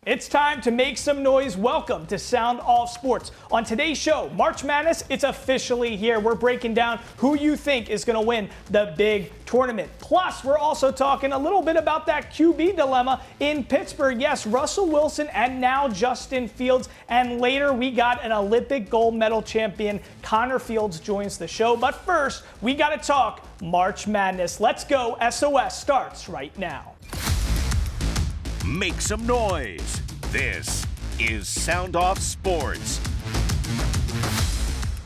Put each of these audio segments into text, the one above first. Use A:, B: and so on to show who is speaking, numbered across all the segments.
A: It's time to make some noise. Welcome to Sound Off Sports. On today's show, March Madness, it's officially here. We're breaking down who you think is going to win the big tournament. Plus, we're also talking a little bit about that QB dilemma in Pittsburgh. Yes, Russell Wilson and now Justin Fields. And later, we got an Olympic gold medal champion. Connor Fields joins the show. But first, we got to talk March Madness. Let's go. SOS starts right now.
B: Make some noise. This is Sound Off Sports.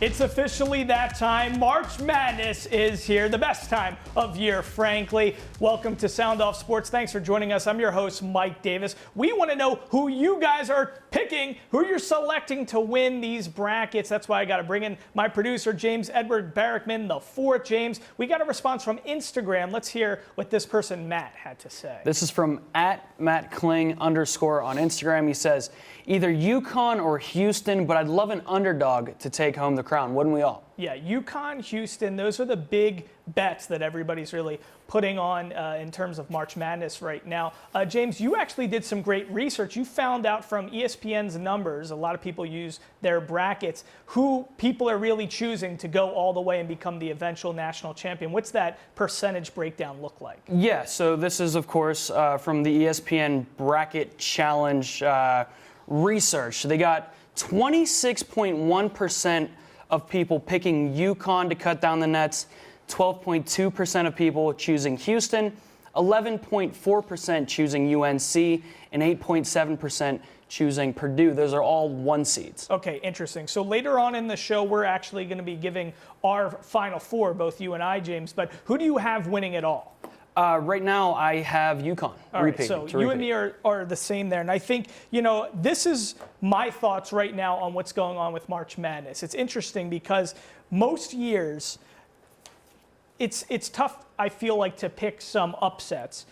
A: It's officially that time. March Madness is here, the best time of year, frankly. Welcome to Sound Off Sports. Thanks for joining us. I'm your host, Mike Davis. We want to know who you guys are picking, who you're selecting to win these brackets. That's why I got to bring in my producer, James Edward Barrickman, the fourth. James, we got a response from Instagram. Let's hear what this person, Matt, had to say.
C: This is from @MattKling_ on Instagram. He says, either UConn or Houston, but I'd love an underdog to take home the crown, wouldn't we all?
A: Yeah, UConn, Houston, those are the big bets that everybody's really putting on in terms of March Madness right now. James, you actually did some great research. You found out from ESPN's numbers, a lot of people use their brackets, who people are really choosing to go all the way and become the eventual national champion. What's that percentage breakdown look like?
C: Yeah, so this is, of course, from the ESPN Bracket Challenge research. They got 26.1% of people picking UConn to cut down the nets, 12.2% of people choosing Houston, 11.4% choosing UNC, and 8.7% choosing Purdue. Those are all one seeds.
A: Okay, interesting. So later on in the show, we're actually going to be giving our Final Four, both you and I, James. But who do you have winning it all?
C: Right now, I have UConn.
A: All right, so you and me are the same there. And I think, this is my thoughts right now on what's going on with March Madness. It's interesting because most years, it's tough, I feel like, to pick some upsets.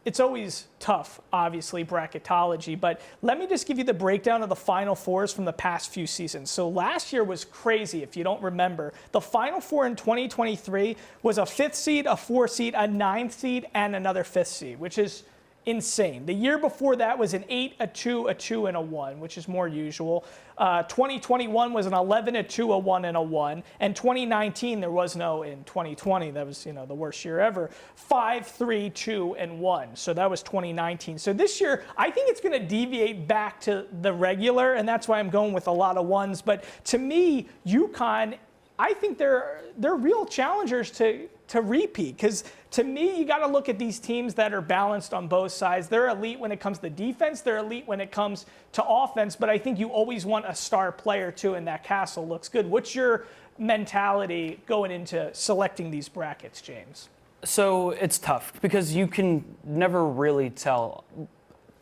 A: It's always tough, obviously, bracketology, but let me just give you the breakdown of the Final Fours from the past few seasons. So last year was crazy, if you don't remember. The Final Four in 2023 was a 5th seed, a 4th seed, a 9th seed, and another 5th seed, which is insane. The year before that was an 8, a 2, a 2, and a 1, which is more usual. 2021 was an 11, a 2, a 1, and a 1. And 2019, there was no in 2020. That was, the worst year ever. 5, 3, 2, and 1. So that was 2019. So this year, I think it's going to deviate back to the regular, and that's why I'm going with a lot of ones. But to me, UConn, I think they're real challengers to repeat, because to me, you got to look at these teams that are balanced on both sides. They're elite when it comes to defense. They're elite when it comes to offense. But I think you always want a star player, too, and that castle looks good. What's your mentality going into selecting these brackets, James?
C: So it's tough because you can never really tell.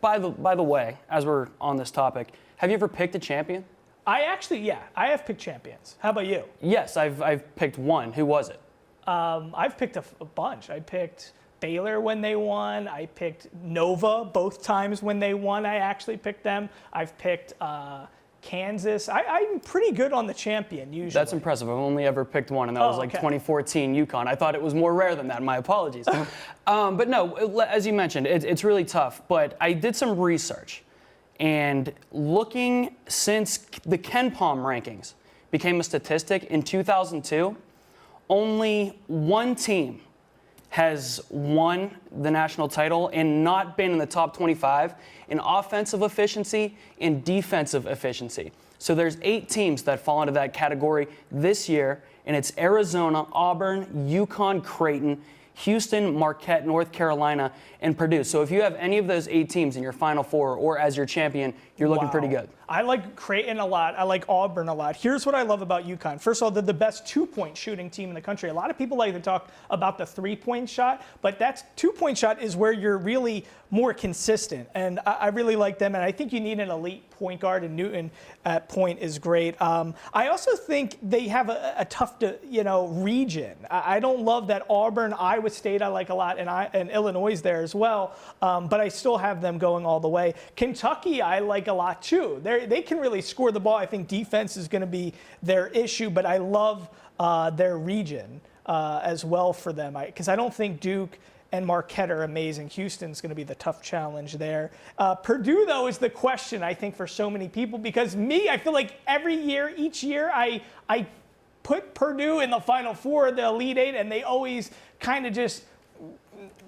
C: By the way, as we're on this topic, have you ever picked a champion?
A: I have picked champions. How about you?
C: Yes, I've picked one. Who was it?
A: I've picked a bunch. I picked Baylor when they won. I picked Nova both times when they won. I actually picked them. I've picked Kansas. I'm pretty good on the champion usually.
C: That's impressive. I've only ever picked one, and that was 2014 UConn. I thought it was more rare than that. My apologies. But no, as you mentioned, it's really tough. But I did some research, and looking since the Ken Palm rankings became a statistic in 2002, only one team has won the national title and not been in the top 25 in offensive efficiency and defensive efficiency. So there's 8 teams that fall into that category this year, and it's Arizona, Auburn, UConn, Creighton, Houston, Marquette, North Carolina, and Purdue. So if you have any of those 8 teams in your Final Four or as your champion, you're looking pretty good.
A: I like Creighton a lot. I like Auburn a lot. Here's what I love about UConn. First of all, they're the best 2-point shooting team in the country. A lot of people like to talk about the 3-point shot, but that 2-point shot is where you're really more consistent. And I really like them, and I think you need an elite point guard, and Newton at point is great. I also think they have a tough, region. I don't love that Auburn, Iowa State I like a lot, and Illinois is there as well, but I still have them going all the way. Kentucky I like a lot too. They can really score the ball. I think defense is going to be their issue, but I love their region as well for them, because I don't think Duke and Marquette are amazing. Houston's going to be the tough challenge there. Purdue, though, is the question, I think, for so many people, because I feel like each year, I put Purdue in the Final Four, the Elite Eight, and they always kind of just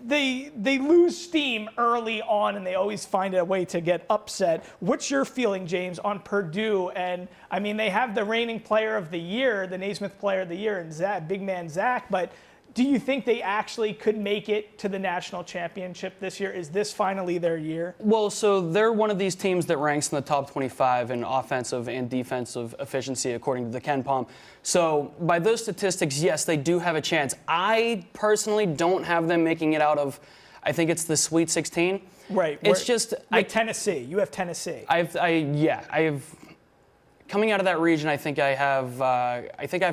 A: they lose steam early on, and they always find a way to get upset. What's your feeling, James, on Purdue? And I mean, they have the reigning player of the year, the Naismith player of the year, and big man Zach, but do you think they actually could make it to the national championship this year? Is this finally their year?
C: Well, so they're one of these teams that ranks in the top 25 in offensive and defensive efficiency, according to the Ken Palm. So by those statistics, yes, they do have a chance. I personally don't have them making it out of, I think it's the Sweet 16.
A: Right.
C: It's just
A: Tennessee. You have Tennessee.
C: Coming out of that region, I think I have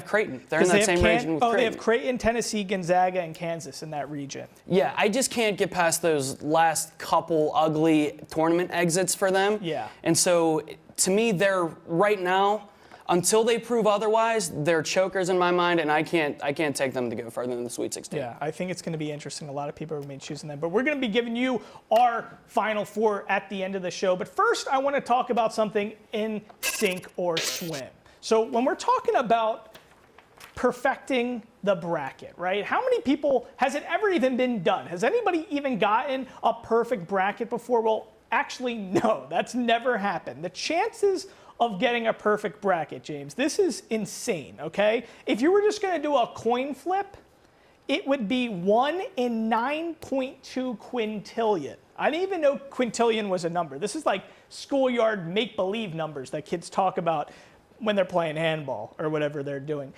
C: Creighton. They're in that same region with Creighton.
A: They have Creighton, Tennessee, Gonzaga, and Kansas in that region.
C: Yeah, I just can't get past those last couple ugly tournament exits for them.
A: Yeah.
C: And so, to me, they're right now, until they prove otherwise, they're chokers in my mind, and I can't take them to go further than the Sweet 16.
A: Yeah, I think it's going to be interesting. A lot of people are going to be choosing them. But we're going to be giving you our Final Four at the end of the show. But first, I want to talk about something in sink or swim. So when we're talking about perfecting the bracket, right? How many people, has it ever even been done? Has anybody even gotten a perfect bracket before? Well, actually, no, that's never happened. The chances of getting a perfect bracket, James, this is insane, okay? If you were just going to do a coin flip, it would be 1 in 9.2 quintillion. I didn't even know quintillion was a number. This is like schoolyard make-believe numbers that kids talk about when they're playing handball or whatever they're doing.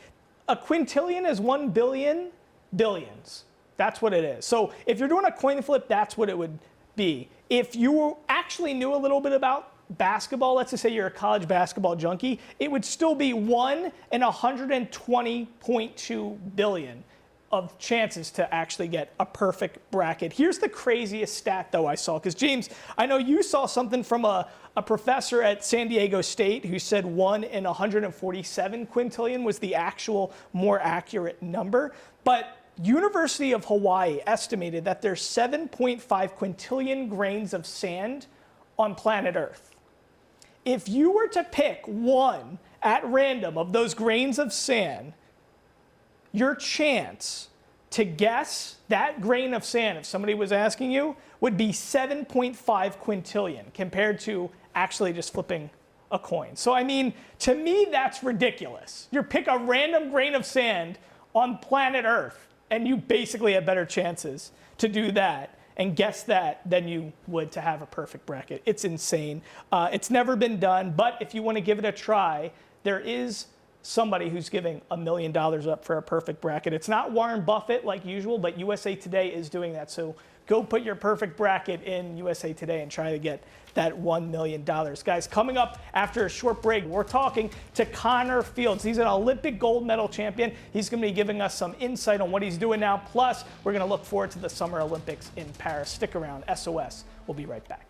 A: A quintillion is 1 billion billions. That's what it is. So if you're doing a coin flip, that's what it would be. If you actually knew a little bit about basketball, let's just say you're a college basketball junkie, it would still be 1 in 120.2 billion of chances to actually get a perfect bracket. Here's the craziest stat, though, I saw, because James, I know you saw something from a professor at San Diego State who said 1 in 147 quintillion was the actual more accurate number, but University of Hawaii estimated that there's 7.5 quintillion grains of sand on planet Earth. If you were to pick one at random of those grains of sand, your chance to guess that grain of sand, if somebody was asking you, would be 7.5 quintillion compared to actually just flipping a coin. So, I mean, to me, that's ridiculous. You pick a random grain of sand on planet Earth, and you basically have better chances to do that and guess that than you would to have a perfect bracket. It's insane. It's never been done, but if you want to give it a try, there is somebody who's giving $1 million up for a perfect bracket. It's not Warren Buffett like usual, but USA Today is doing that. So go put your perfect bracket in USA Today and try to get that $1 million. Guys, coming up after a short break, we're talking to Connor Fields. He's an Olympic gold medal champion. He's going to be giving us some insight on what he's doing now. Plus, we're going to look forward to the Summer Olympics in Paris. Stick around. SOS. We'll be right back.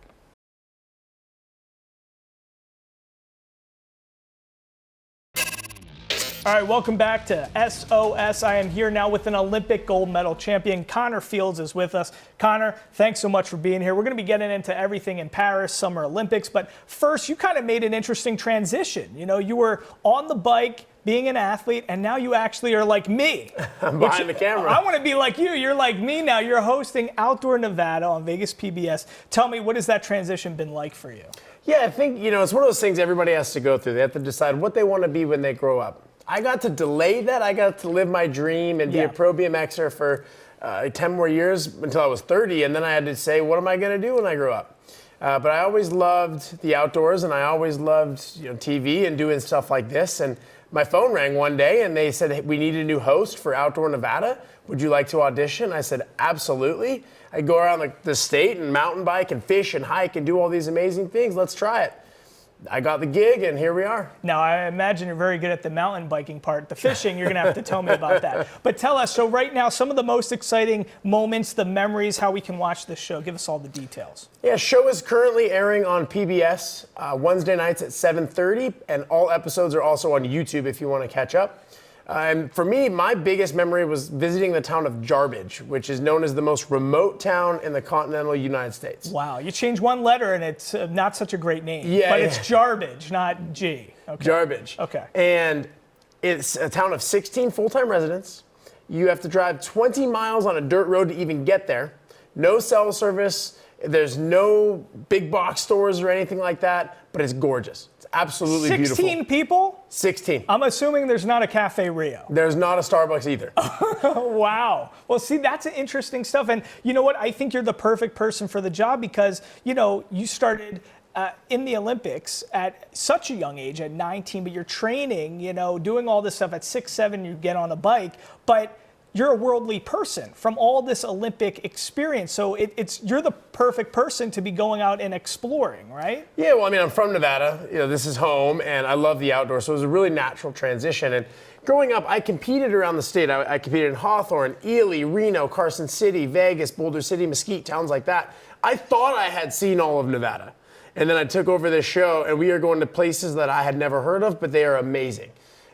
A: All right, welcome back to SOS. I am here now with an Olympic gold medal champion. Connor Fields is with us. Connor, thanks so much for being here. We're going to be getting into everything in Paris, Summer Olympics. But first, you kind of made an interesting transition. You know, you were on the bike, being an athlete, and now you actually are like me.
D: I'm behind the camera.
A: I want to be like you. You're like me now. You're hosting Outdoor Nevada on Vegas PBS. Tell me, what has that transition been like for you?
D: Yeah, I think, it's one of those things everybody has to go through. They have to decide what they want to be when they grow up. I got to delay that. I got to live my dream and be a pro BMXer for 10 more years until I was 30, and then I had to say, what am I going to do when I grow up? But I always loved the outdoors, and I always loved TV and doing stuff like this. And my phone rang one day, and they said, hey, we need a new host for Outdoor Nevada. Would you like to audition? I said, absolutely. I go around the state and mountain bike and fish and hike and do all these amazing things. Let's try it. I got the gig, and here we are.
A: Now, I imagine you're very good at the mountain biking part. The fishing, you're going to have to tell me about that. But tell us, so right now, some of the most exciting moments, the memories, how we can watch this show. Give us all the details.
D: Yeah, show is currently airing on PBS Wednesday nights at 7:30, and all episodes are also on YouTube if you want to catch up. And for me, my biggest memory was visiting the town of Jarbidge, which is known as the most remote town in the continental United States.
A: Wow, you change one letter and it's not such a great name.
D: Yeah,
A: but
D: yeah.
A: It's Jarbidge, not G. Okay.
D: Jarbidge.
A: Okay.
D: And it's a town of 16 full-time residents. You have to drive 20 miles on a dirt road to even get there. No cell service. There's no big box stores or anything like that, but it's gorgeous. It's absolutely
A: 16
D: beautiful.
A: 16 people?
D: 16.
A: I'm assuming there's not a Cafe Rio.
D: There's not a Starbucks either.
A: Wow. Well, see, that's interesting stuff. And you know what? I think you're the perfect person for the job because, you started in the Olympics at such a young age, at 19, but you're training, doing all this stuff at 6, 7, you get on a bike. But you're a worldly person from all this Olympic experience. So you're the perfect person to be going out and exploring, right?
D: Yeah, well, I mean, I'm from Nevada. This is home, and I love the outdoors. So it was a really natural transition. And growing up, I competed around the state. I competed in Hawthorne, Ely, Reno, Carson City, Vegas, Boulder City, Mesquite, towns like that. I thought I had seen all of Nevada. And then I took over this show, and we are going to places that I had never heard of, but they are amazing.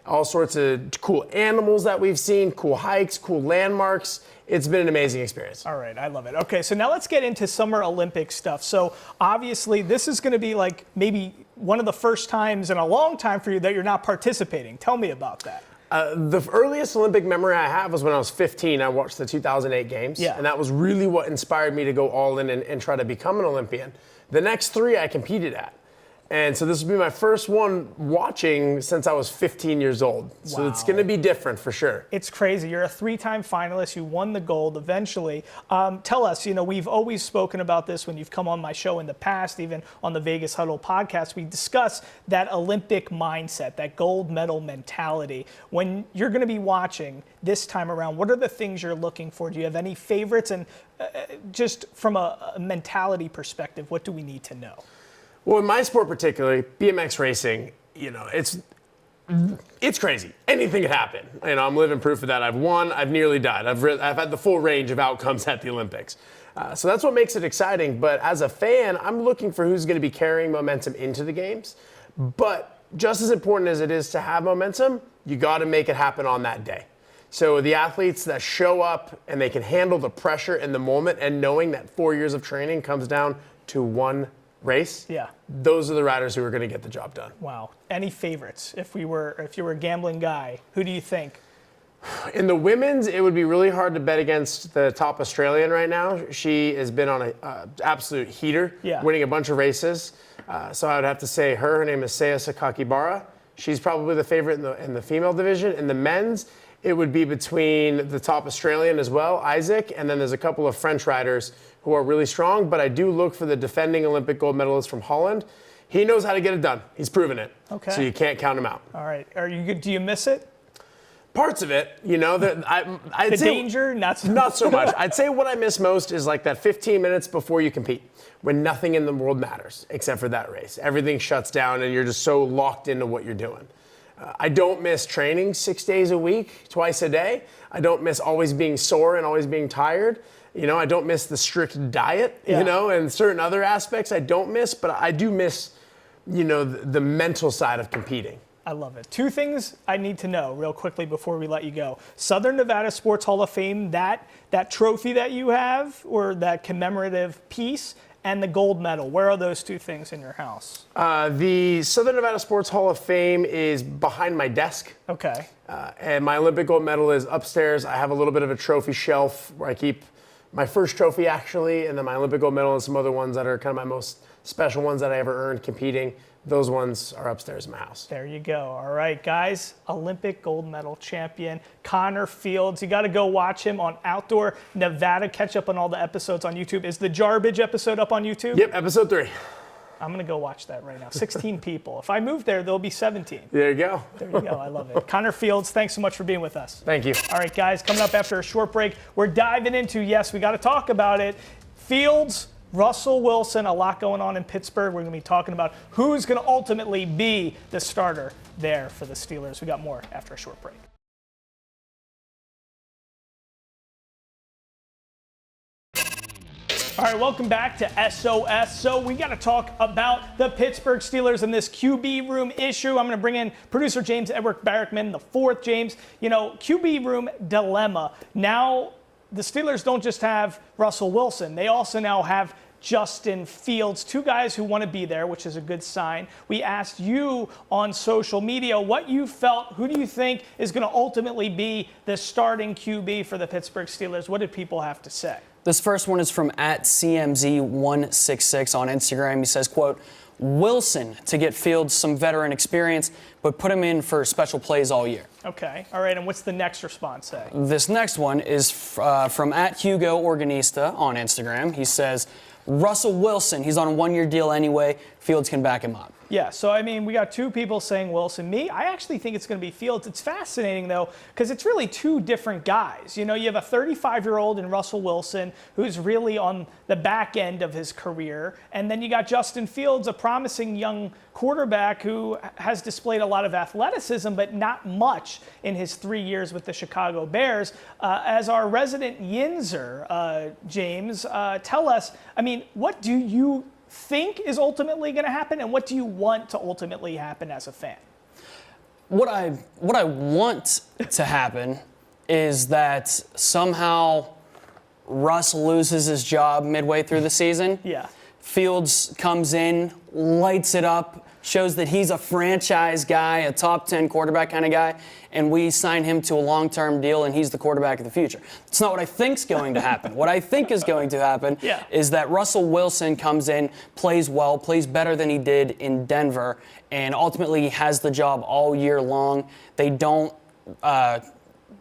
D: All sorts of cool animals that we've seen, cool hikes, cool landmarks. It's been an amazing experience.
A: All right, I love it. Okay, so now let's get into Summer Olympic stuff. So obviously this is going to be like maybe one of the first times in a long time for you that you're not participating. Tell me about that.
D: The earliest Olympic memory I have was when I was 15. I watched the 2008 games, and that was really what inspired me to go all in and try to become an Olympian. The next 3 I competed at. And so this will be my first one watching since I was 15 years old. So it's going to be different for sure.
A: It's crazy. You're a 3-time finalist. You won the gold eventually. Tell us, we've always spoken about this when you've come on my show in the past, even on the Vegas Huddle podcast. We discuss that Olympic mindset, that gold medal mentality. When you're going to be watching this time around, what are the things you're looking for? Do you have any favorites? And just from a mentality perspective, what do we need to know?
D: Well, in my sport particularly, BMX racing, it's crazy. Anything could happen. I'm living proof of that. I've won. I've nearly died. I've had the full range of outcomes at the Olympics. So that's what makes it exciting. But as a fan, I'm looking for who's going to be carrying momentum into the games. But just as important as it is to have momentum, you got to make it happen on that day. So the athletes that show up and they can handle the pressure in the moment and knowing that 4 years of training comes down to one race, those are the riders who are going to get the job done.
A: Wow. Any favorites? If you were a gambling guy, who do you think?
D: In the women's, it would be really hard to bet against the top Australian right now. She has been on an absolute heater, winning a bunch of races. So I would have to say her name is Saya Sakakibara. She's probably the favorite in the female division. In the men's, it would be between the top Australian as well, Isaac, and then there's a couple of French riders who are really strong, but I do look for the defending Olympic gold medalist from Holland. He knows how to get it done. He's proven it.
A: Okay.
D: So you can't count him out.
A: All right. Do you miss it?
D: Parts of it,
A: I'd say danger, not
D: so much. I'd say what I miss most is like that 15 minutes before you compete, when nothing in the world matters except for that race. Everything shuts down and you're just so locked into what you're doing. I don't miss training 6 days a week, twice a day. I don't miss always being sore and always being tired. I don't miss the strict diet, and certain other aspects I don't miss, but I do miss, the mental side of competing.
A: I love it. 2 things I need to know real quickly before we let you go. Southern Nevada Sports Hall of Fame, that trophy that you have, or that commemorative piece, and the gold medal. Where are those 2 things in your house?
D: The Southern Nevada Sports Hall of Fame is behind my desk.
A: Okay.
D: And my Olympic gold medal is upstairs. I have a little bit of a trophy shelf where I keep my first trophy, actually, and then my Olympic gold medal and some other ones that are kind of my most special ones that I ever earned competing. Those ones are upstairs in my house.
A: There you go. All right, guys. Olympic gold medal champion, Connor Fields. You got to go watch him on Outdoor Nevada. Catch up on all the episodes on YouTube. Is the Jarbidge episode up on YouTube?
D: Yep, episode 3.
A: I'm going to go watch that right now. 16 people. If I move there, there'll be 17.
D: There you go.
A: There you go. I love it. Connor Fields, thanks so much for being with us.
D: Thank you.
A: All right, guys, coming up after a short break, we're diving into, yes, we got to talk about it, Fields, Russell Wilson, a lot going on in Pittsburgh. We're going to be talking about who's going to ultimately be the starter there for the Steelers. We got more after a short break. All right, welcome back to SOS. So we got to talk about the Pittsburgh Steelers and this QB room issue. I'm going to bring in producer James Edward Barrickman, the fourth. James, QB room dilemma. Now, the Steelers don't just have Russell Wilson. They also now have Justin Fields, two guys who want to be there, which is a good sign. We asked you on social media what you felt. Who do you think is going to ultimately be the starting QB for the Pittsburgh Steelers? What did people have to say?
C: This first one is from @CMZ166 on Instagram. He says, quote, Wilson to get Fields some veteran experience, but put him in for special plays all year.
A: Okay. All right. And what's the next response say?
C: This next one is from @HugoOrganista on Instagram. He says, Russell Wilson, he's on a one-year deal anyway. Fields can back him up.
A: Yeah, so we got two people saying Wilson. I actually think it's going to be Fields. It's fascinating, though, because it's really two different guys. You have a 35-year-old in Russell Wilson who's really on the back end of his career. And then you got Justin Fields, a promising young quarterback who has displayed a lot of athleticism, but not much in his 3 years with the Chicago Bears. As our resident Yinzer, James, tell us, what do you think is ultimately going to happen, and what do you want to ultimately happen as a fan?
C: What I want to happen is that somehow Russ loses his job midway through the season.
A: Yeah.
C: Fields comes in, lights it up, shows that he's a franchise guy, a top 10 quarterback kind of guy, and we sign him to a long-term deal, and he's the quarterback of the future. It's not what I think's going to happen. What I think is going to happen is that Russell Wilson comes in, plays well, plays better than he did in Denver, and ultimately has the job all year long. They don't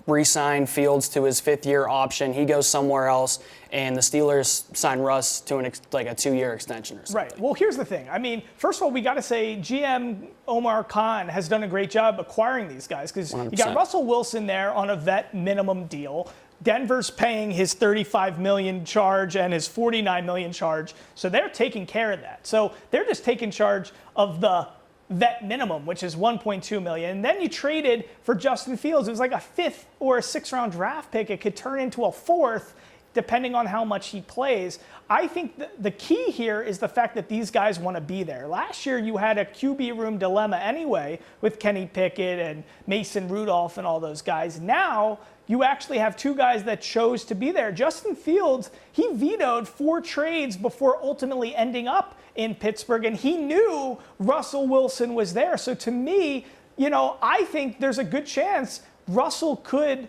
C: re-sign Fields to his fifth-year option. He goes somewhere else, and the Steelers sign Russ to a 2-year extension or something.
A: Right. Well, here's the thing. First of all, we got to say GM Omar Khan has done a great job acquiring these guys, because you got Russell Wilson there on a vet minimum deal. Denver's paying his $35 million charge and his $49 million charge, so they're taking care of that. So they're just taking charge of the vet minimum, which is $1.2 million. And then you traded for Justin Fields. It was like a fifth or a sixth-round draft pick. It could turn into a fourth, depending on how much he plays. I think the key here is the fact that these guys want to be there. Last year, you had a QB room dilemma anyway with Kenny Pickett and Mason Rudolph and all those guys. Now, you actually have two guys that chose to be there. Justin Fields, he vetoed 4 trades before ultimately ending up in Pittsburgh, and he knew Russell Wilson was there. So to me, I think there's a good chance Russell could,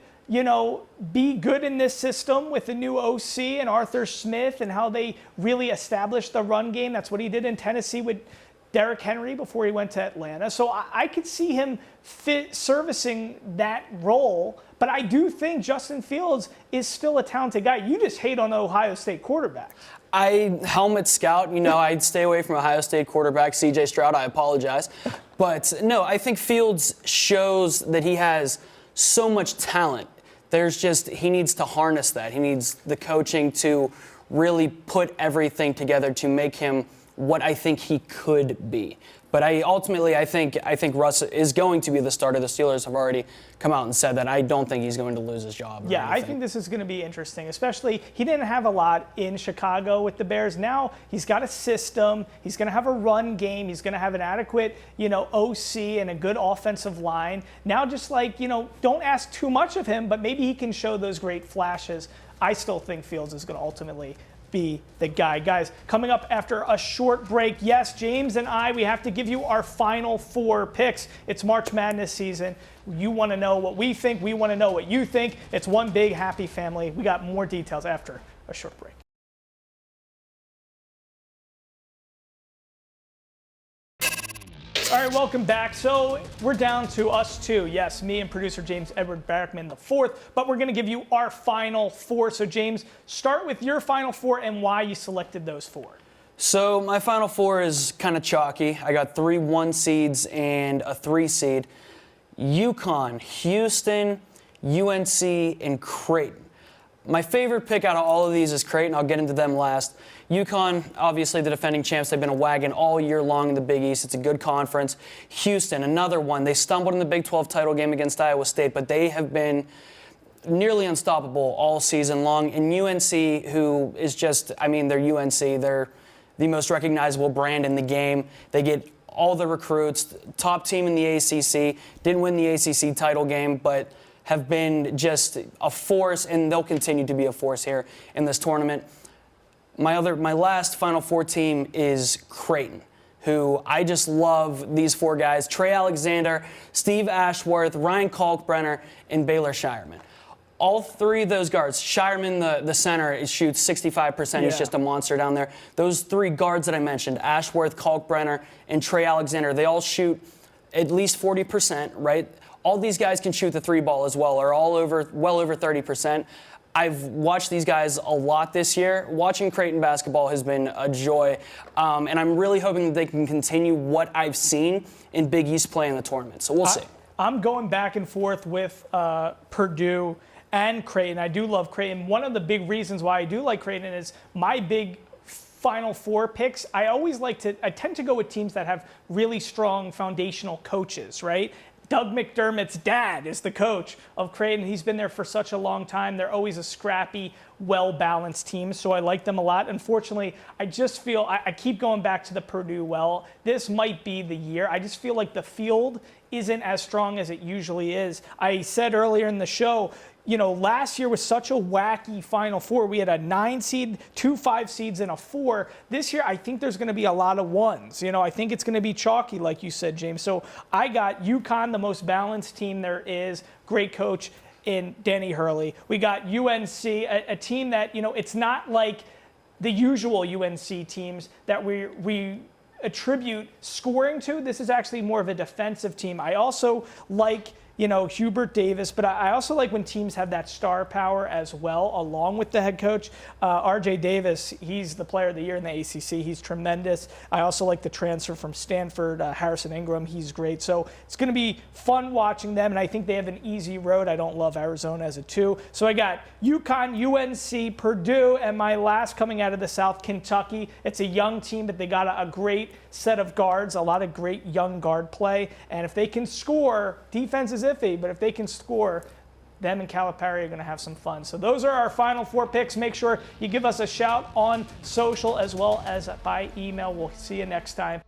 A: be good in this system with the new OC and Arthur Smith and how they really established the run game. That's what he did in Tennessee with Derrick Henry before he went to Atlanta. So I could see him servicing that role, but I do think Justin Fields is still a talented guy. You just hate on the Ohio State quarterback.
C: I helmet scout, I'd stay away from Ohio State quarterback CJ Stroud. I apologize. But no, I think Fields shows that he has so much talent. He needs to harness that. He needs the coaching to really put everything together to make him what I think he could be. But I think Russ is going to be the starter. The Steelers have already come out and said that. I don't think he's going to lose his job.
A: Yeah, I think this is going to be interesting, especially he didn't have a lot in Chicago with the Bears. Now he's got a system. He's going to have a run game. He's going to have an adequate, OC and a good offensive line. Now just don't ask too much of him, but maybe he can show those great flashes. I still think Fields is going to ultimately be the guy. Guys, coming up after a short break, yes, James and we have to give you our final 4 picks. It's March Madness season. You want to know what we think. We want to know what you think. It's one big happy family. We got more details after a short break. All right, welcome back. So we're down to us two. Yes, me and producer James Edward Barrickman, the fourth, but we're going to give you our final 4. So James, start with your final 4 and why you selected those 4.
C: So my final 4 is kind of chalky. I got 3 1 seeds and a 3 seed. UConn, Houston, UNC, and Creighton. My favorite pick out of all of these is Creighton. I'll get into them last. UConn, obviously the defending champs, they've been a wagon all year long in the Big East. It's a good conference. Houston, another one. They stumbled in the Big 12 title game against Iowa State, but they have been nearly unstoppable all season long. And UNC, who is just, I mean, they're UNC. They're the most recognizable brand in the game. They get all the recruits, top team in the ACC, didn't win the ACC title game, but have been just a force, and they'll continue to be a force here in this tournament. My last Final Four team is Creighton, who I just love these four guys: Trey Alexander, Steve Ashworth, Ryan Kalkbrenner, and Baylor Shireman. All three of those guards, Shireman, the center, shoots 65%. He's just a monster down there. Those three guards that I mentioned, Ashworth, Kalkbrenner, and Trey Alexander, they all shoot at least 40%, right? All these guys can shoot the three ball as well, or well over 30%. I've watched these guys a lot this year. Watching Creighton basketball has been a joy, and I'm really hoping that they can continue what I've seen in Big East play in the tournament. So we'll see.
A: I'm going back and forth with Purdue and Creighton. I do love Creighton. One of the big reasons why I do like Creighton is my big Final Four picks. I tend to go with teams that have really strong foundational coaches, right? Doug McDermott's dad is the coach of Creighton. He's been there for such a long time. They're always a scrappy, well-balanced team, so I like them a lot. Unfortunately, I just feel, I keep going back to the Purdue well. This might be the year. I just feel like the field isn't as strong as it usually is. I said earlier in the show, you know, last year was such a wacky Final Four. We had a 9 seed, 2 5 seeds, and a 4. This year, I think there's going to be a lot of 1s. You know, I think it's going to be chalky, like you said, James. So I got UConn, the most balanced team there is. Great coach in Danny Hurley. We got UNC, a team that, you know, it's not like the usual UNC teams that we attribute scoring to. This is actually more of a defensive team. I also like, you know, Hubert Davis, but I also like when teams have that star power as well, along with the head coach. RJ Davis, he's the player of the year in the ACC. He's tremendous. I also like the transfer from Stanford, Harrison Ingram. He's great. So it's going to be fun watching them, and I think they have an easy road. I don't love Arizona as a 2. So I got UConn, UNC, Purdue, and my last coming out of the South, Kentucky. It's a young team, but they got a great set of guards, a lot of great young guard play. And if they can score, defense is iffy, but if they can score, them and Calipari are going to have some fun. So those are our Final Four picks. Make sure you give us a shout on social as well as by email. We'll see you next time.